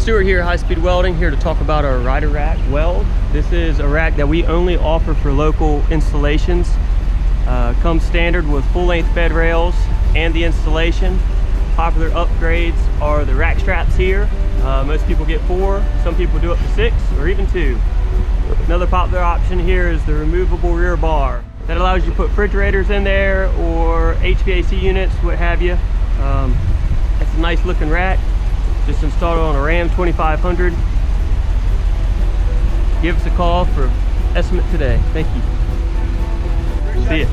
Stuart here at High Speed Welding, here to talk about our Ryder rack, WELD. This is a rack that we only offer for local installations. Comes standard with full-length bed rails and the installation. Popular upgrades are the rack straps here. Most people get 4, some people do up to 6 or even 2. Another popular option here is the removable rear bar. That allows you to put refrigerators in there or HVAC units, what have you. It's a nice looking rack. Just installed it on a Ram 2500. Give us a call for estimate today. Thank you. See ya.